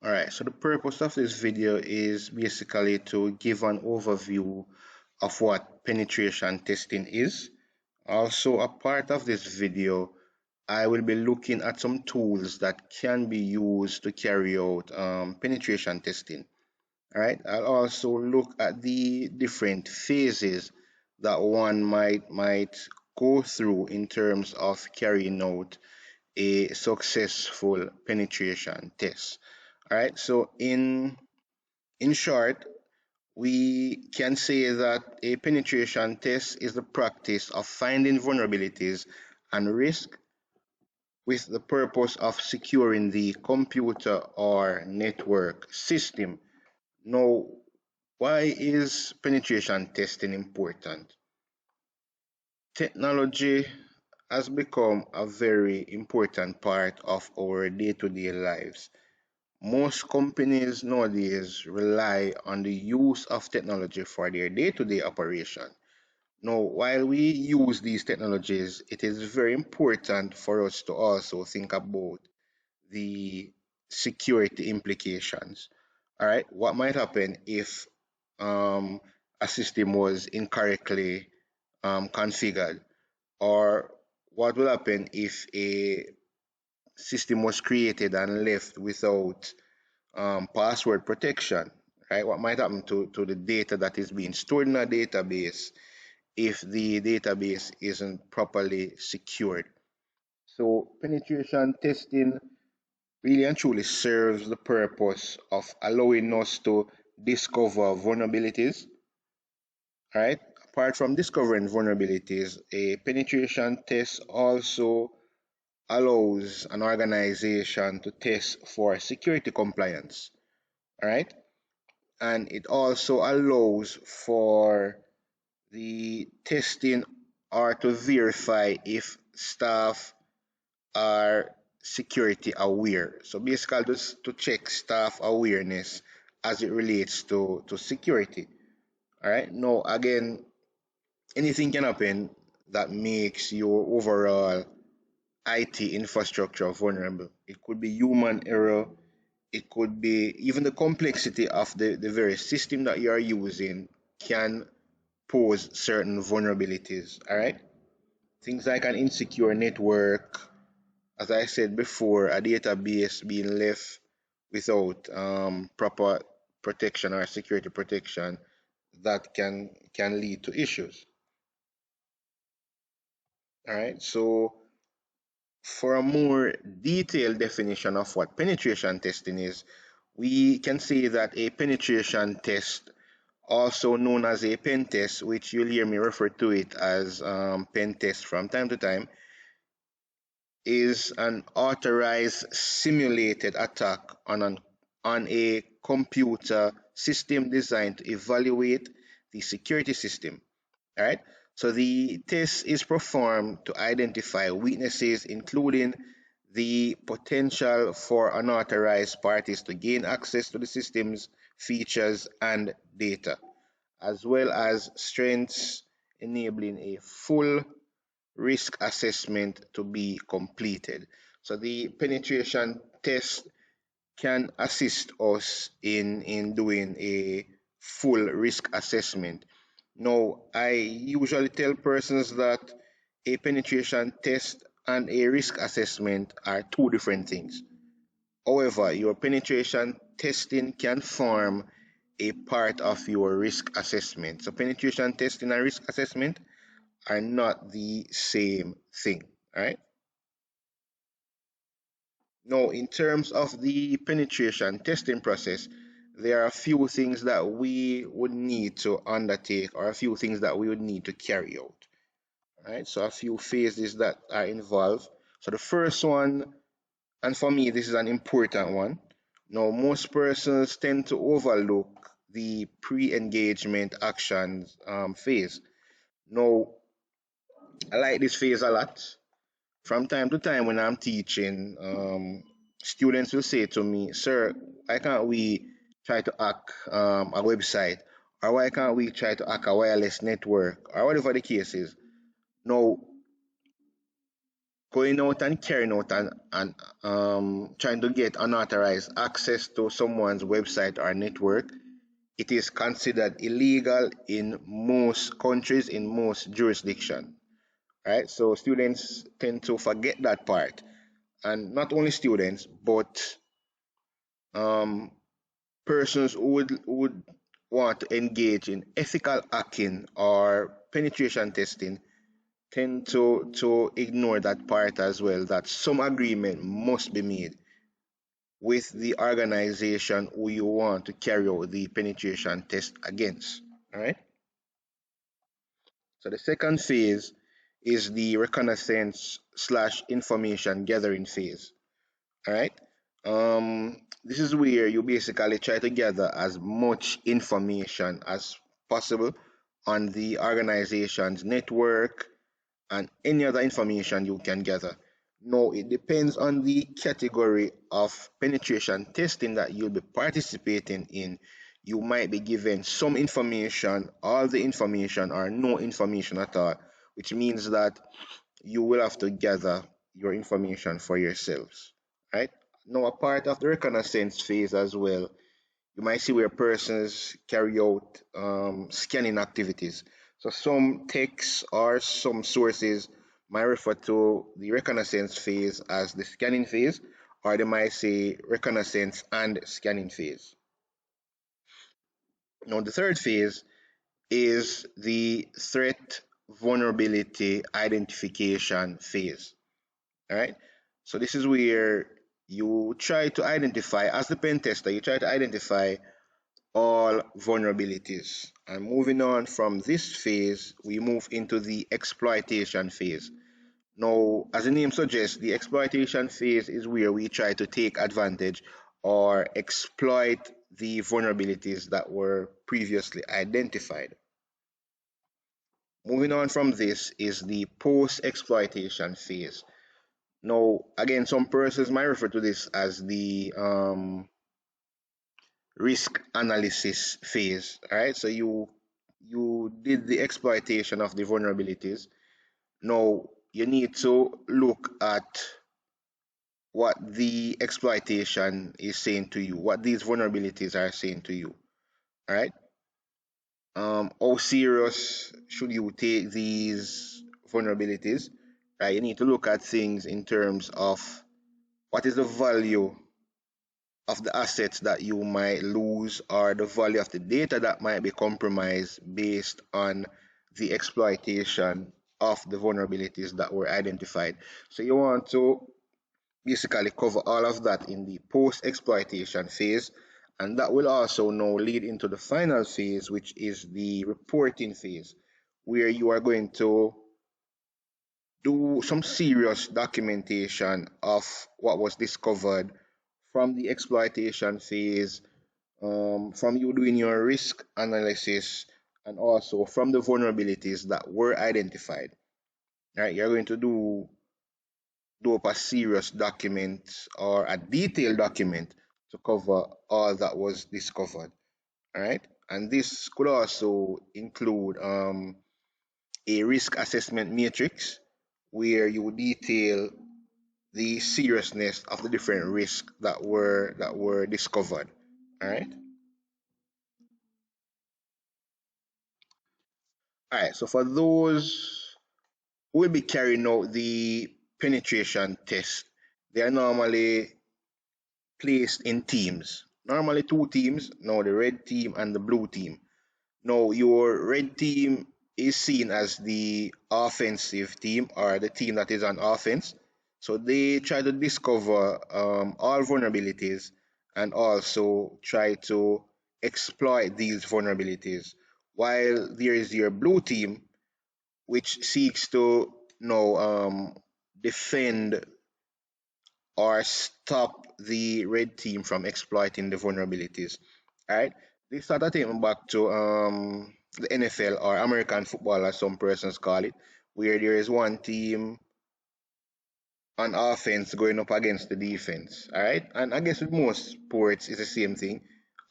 Alright, so the purpose of this video is basically to give an overview of what penetration testing is. Also, a part of this video, I will be looking at some tools that can be used to carry out penetration testing. Alright, I'll also look at the different phases that one might go through in terms of carrying out a successful penetration test. All right, so in short, we can say that a penetration test is the practice of finding vulnerabilities and risk with the purpose of securing the computer or network system. Now, why is penetration testing important? Technology has become a very important part of our day-to-day lives. Most companies nowadays rely on the use of technology for their day-to-day operation. Now, while we use these technologies, it is very important for us to also think about the security implications. All right, what might happen if um, a system was incorrectly configured, or what will happen if a system was created and left without password protection, right? What might happen to the data that is being stored in a database if the database isn't properly secured? So penetration testing really and truly serves the purpose of allowing us to discover vulnerabilities, right? Apart from discovering vulnerabilities, a penetration test also allows an organization to test for security compliance, all right? And it also allows for the testing or to verify if staff are security aware. So basically just to check staff awareness as it relates to security. All right. Now again, anything can happen that makes your overall IT infrastructure vulnerable. It could be human error, it could be even the complexity of the very system that you are using can pose certain vulnerabilities. All right. Things like an insecure network, as I said before, a database being left without proper protection or security protection that can lead to issues. All right. So for a more detailed definition of what penetration testing is, we can say that a penetration test, also known as a pen test, which you'll hear me refer to it as pen test from time to time, is an authorized simulated attack on a computer system designed to evaluate the security system. All right. So the test is performed to identify weaknesses, including the potential for unauthorized parties to gain access to the system's features and data, as well as strengths, enabling a full risk assessment to be completed. So the penetration test can assist us in doing a full risk assessment. Now, I usually tell persons that a penetration test and a risk assessment are two different things. However, your penetration testing can form a part of your risk assessment. So, penetration testing and risk assessment are not the same thing. All right. Now, in terms of the penetration testing process, there are a few things that we would need to undertake or a few things that we would need to carry out. All right. So, a few phases that are involved. So, the first one, and for me, this is an important one. Now, most persons tend to overlook the pre engagement actions phase. Now, I like this phase a lot. From time to time, when I'm teaching, students will say to me, "Sir, why can't we try to hack a website, or why can't we try to hack a wireless network, or whatever the case is?" Now, going out and carrying out and trying to get unauthorized access to someone's website or network, it is considered illegal in most countries, in most jurisdictions. Right? So students tend to forget that part. And not only students, but um, persons who would want to engage in ethical hacking or penetration testing tend to ignore that part as well, that some agreement must be made with the organization who you want to carry out the penetration test against. All right. So the second phase is the reconnaissance slash information gathering phase. All right. This is where you basically try to gather as much information as possible on the organization's network, and any other information you can gather. No, it depends on the category of penetration testing that you'll be participating in. You might be given some information, all the information, or no information at all, which means that you will have to gather your information for yourselves. Right? Now, a part of the reconnaissance phase as well, you might see where persons carry out scanning activities. So some texts or some sources might refer to the reconnaissance phase as the scanning phase, or they might say reconnaissance and scanning phase. Now, the third phase is the threat vulnerability identification phase. All right. So this is where you try to identify, as the pen tester, you try to identify all vulnerabilities. And moving on from this phase, we move into the exploitation phase. Now, as the name suggests, the exploitation phase is where we try to take advantage or exploit the vulnerabilities that were previously identified. Moving on from this is the post exploitation phase. Now, again, some persons might refer to this as the risk analysis phase. All right, so you did the exploitation of the vulnerabilities. Now you need to look at what the exploitation is saying to you, what these vulnerabilities are saying to you. All right. How serious should you take these vulnerabilities? Right. You need to look at things in terms of what is the value of the assets that you might lose, or the value of the data that might be compromised based on the exploitation of the vulnerabilities that were identified. So you want to basically cover all of that in the post exploitation phase, and that will also now lead into the final phase, which is the reporting phase, where you are going to do some serious documentation of what was discovered from the exploitation phase, from you doing your risk analysis, and also from the vulnerabilities that were identified. Right, you're going to do up a serious document or a detailed document to cover all that was discovered. All right, and this could also include a risk assessment matrix where you detail the seriousness of the different risks that were discovered. All right. All right. So for those who will be carrying out the penetration test, they are normally placed in teams. Normally two teams. Now the red team and the blue team. Now your red team is seen as the offensive team, or the team that is on offense. So they try to discover all vulnerabilities and also try to exploit these vulnerabilities. While there is your blue team, which seeks to defend or stop the red team from exploiting the vulnerabilities. All right, this sort of take me back to the NFL, or American football, as some persons call it, where there is one team on offense going up against the defense. All right, and I guess with most sports, it's the same thing: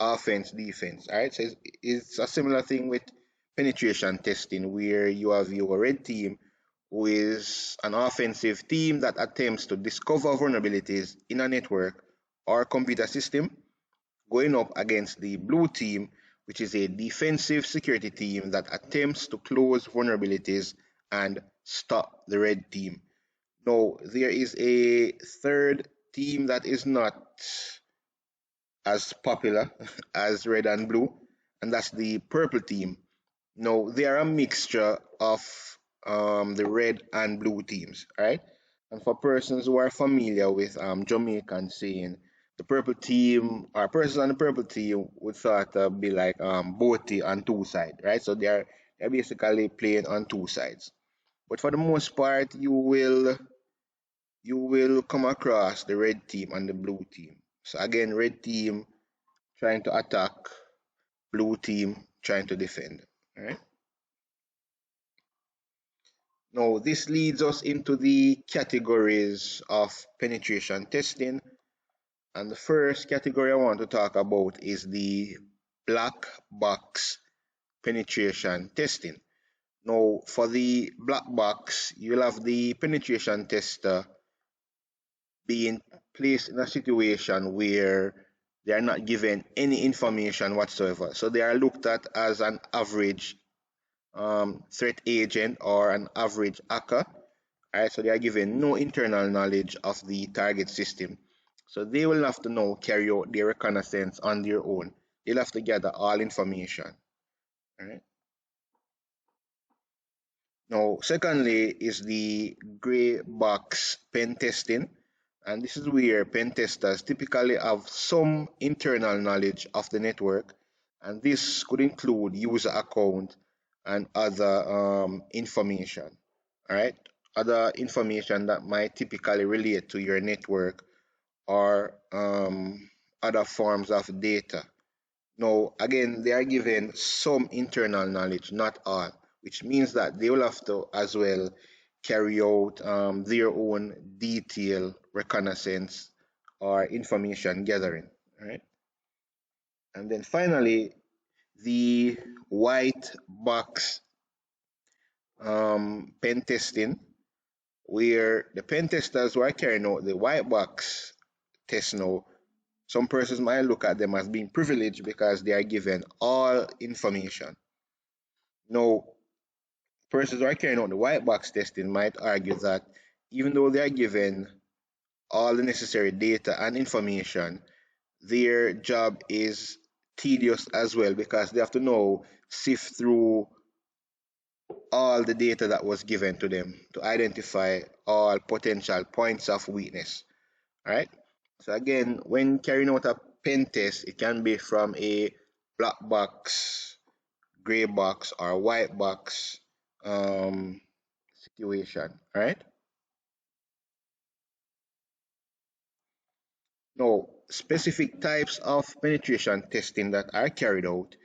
offense, defense. All right, so it's a similar thing with penetration testing, where you have your red team who is an offensive team that attempts to discover vulnerabilities in a network or computer system, going up against the blue team, which is a defensive security team that attempts to close vulnerabilities and stop the red team. Now, there is a third team that is not as popular as red and blue, and that's the purple team. Now, they are a mixture of the red and blue teams, right? And for persons who are familiar with Jamaican saying, the purple team or persons on the purple team would sort of be like boaty on two sides, right? So they're basically playing on two sides. But for the most part, you will come across the red team and the blue team. So again, red team trying to attack, blue team trying to defend. All right. Now this leads us into the categories of penetration testing. And the first category I want to talk about is the black box penetration testing. Now, for the black box, you'll have the penetration tester being placed in a situation where they are not given any information whatsoever. So they are looked at as an average threat agent or an average hacker. Right, so they are given no internal knowledge of the target system. So they will have to now carry out their reconnaissance on their own. They'll have to gather all information. Right. Now, secondly, is the gray box pen testing. And this is where pen testers typically have some internal knowledge of the network. And this could include user account and other information. All right. Other information that might typically relate to your network or other forms of data. Now, again, they are given some internal knowledge, not all, which means that they will have to as well carry out their own detailed reconnaissance or information gathering, right? And then finally, the white box pen testing, where the pen testers who are carrying out the white box test now, some persons might look at them as being privileged because they are given all information. Now, persons who are carrying out the white box testing might argue that even though they are given all the necessary data and information, their job is tedious as well because they have to now sift through all the data that was given to them to identify all potential points of weakness. All right. So again, when carrying out a pen test, it can be from a black box, gray box, or white box um, situation. All right. Now, specific types of penetration testing that are carried out.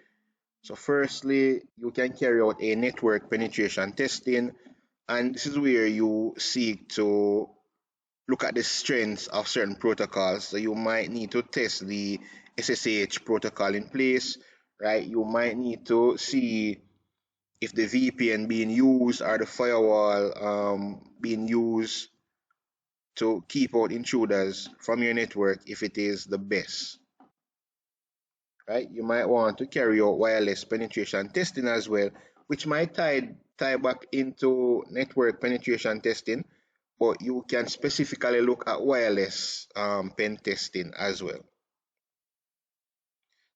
So, firstly, you can carry out a network penetration testing, and this is where you seek to look at the strengths of certain protocols. So, you might need to test the SSH protocol in place, right? You might need to see if the VPN being used or the firewall being used to keep out intruders from your network if it is the best, right? You might want to carry out wireless penetration testing as well, which might tie back into network penetration testing, but you can specifically look at wireless pen testing as well.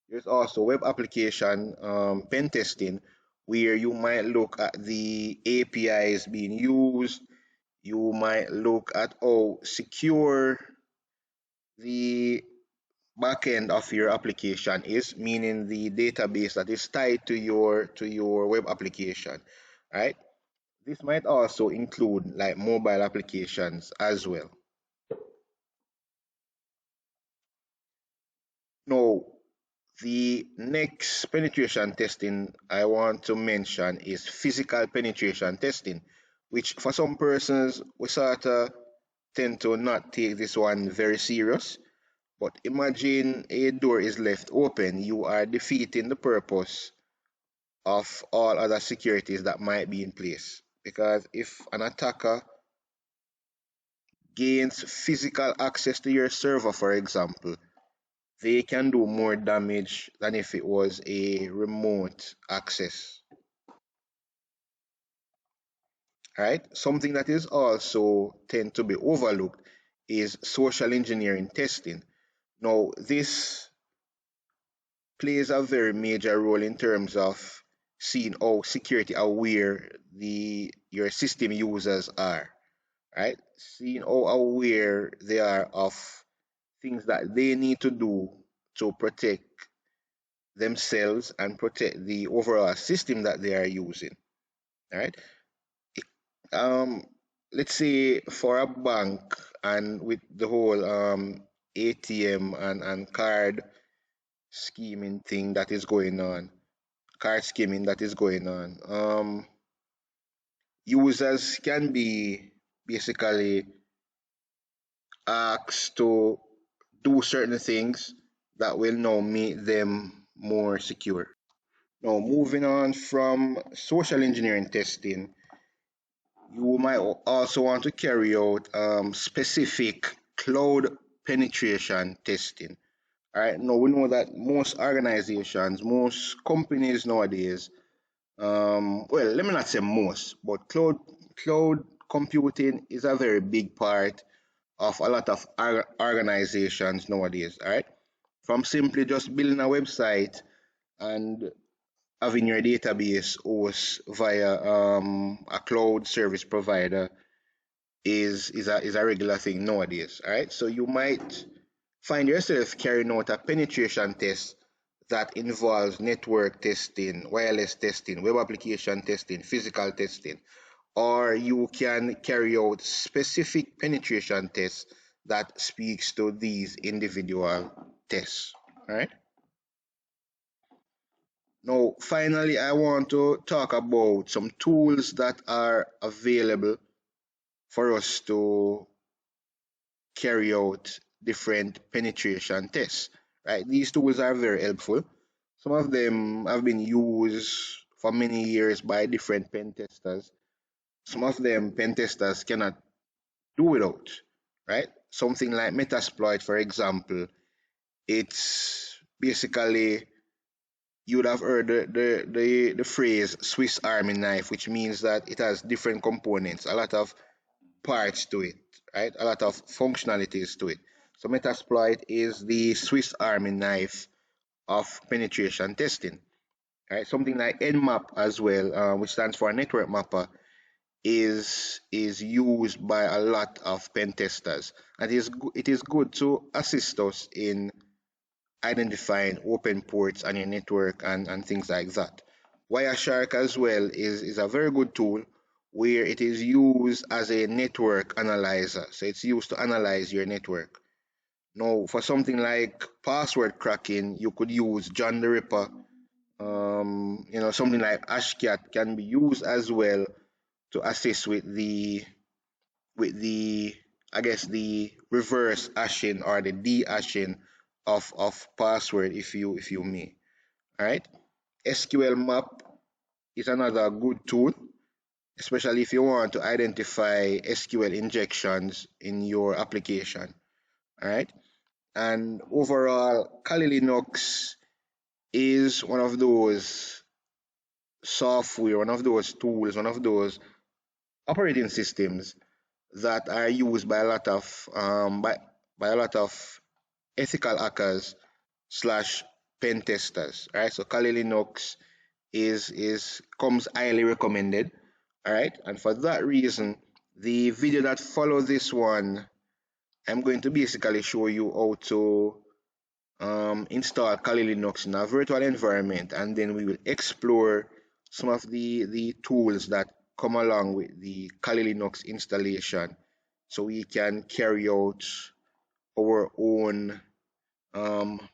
There's also web application pen testing, where you might look at the APIs being used. You might look at how secure the backend of your application is, meaning the database that is tied to your web application, right? This might also include like mobile applications as well. Now, the next penetration testing I want to mention is physical penetration testing, which for some persons we sort of tend to not take this one very serious. But imagine a door is left open, you are defeating the purpose of all other securities that might be in place. because if an attacker gains physical access to your server, for example, they can do more damage than if it was a remote access. Right? Something that is also tend to be overlooked is social engineering testing. Now, this plays a very major role in terms of seeing how security aware the your system users are, right? Seeing how aware they are of things that they need to do to protect themselves and protect the overall system that they are using, right? Um, let's say for a bank and with the whole ATM and card scheming thing that is going on, card scheming that is going on. Users can be basically asked to do certain things that will now make them more secure. Now, moving on from social engineering testing, you might also want to carry out specific cloud penetration testing. All right, now we know that most organizations, most companies nowadays, well, let me not say most, but cloud computing is a very big part of a lot of organizations nowadays. All right, from simply just building a website and having your database host via a cloud service provider is a regular thing nowadays. All right, so you might find yourself carrying out a penetration test that involves network testing, wireless testing, web application testing, physical testing, or you can carry out specific penetration tests that speaks to these individual tests. All right. Now, finally, I want to talk about some tools that are available for us to carry out different penetration tests. Right? These tools are very helpful. Some of them have been used for many years by different pen testers. Some of them pen testers cannot do without. Right? Something like Metasploit, for example, it's basically you would have heard the phrase Swiss Army knife, which means that it has different components, a lot of parts to it, right? A lot of functionalities to it. So Metasploit is the Swiss Army knife of penetration testing, right? Something like Nmap as well, which stands for Network Mapper, is used by a lot of pen testers, and it is good to assist us in identifying open ports on your network and things like that. Wireshark as well is a very good tool where it is used as a network analyzer. So it's used to analyze your network. Now, for something like password cracking, you could use John the Ripper. Something like Ashcat can be used as well to assist with the I guess the reverse hashing or the de-hashing of password if you may. Alright. SQL map is another good tool, especially if you want to identify SQL injections in your application. Alright. And overall, Kali Linux is one of those software, one of those tools, one of those operating systems that are used by a lot of by a lot of ethical hackers slash pen testers. All right, so Kali Linux is comes highly recommended. All right, and for that reason, the video that follows this one, I'm going to basically show you how to install Kali Linux in a virtual environment, and then we will explore some of the tools that come along with the Kali Linux installation so we can carry out our own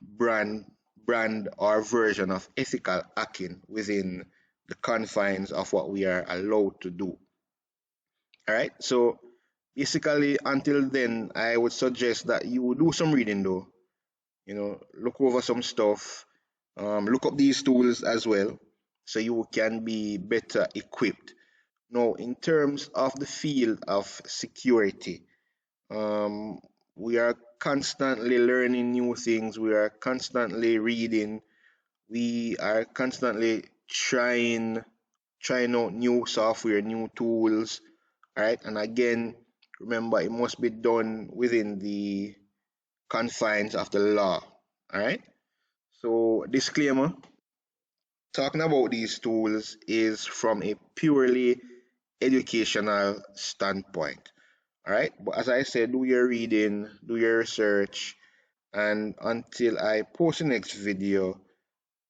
brand or version of ethical hacking within the confines of what we are allowed to do. All right. So basically, until then, I would suggest that you do some reading though. Look over some stuff. Look up these tools as well, so you can be better equipped. Now, in terms of the field of security, um, we are constantly learning new things, we are constantly reading, we are constantly trying out new software, new tools, right? And again, remember it must be done within the confines of the law, all right? So, disclaimer, talking about these tools is from a purely educational standpoint. All right. But as I said, do your reading, do your research, and until I post the next video,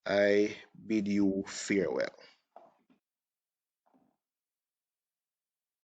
I bid you farewell.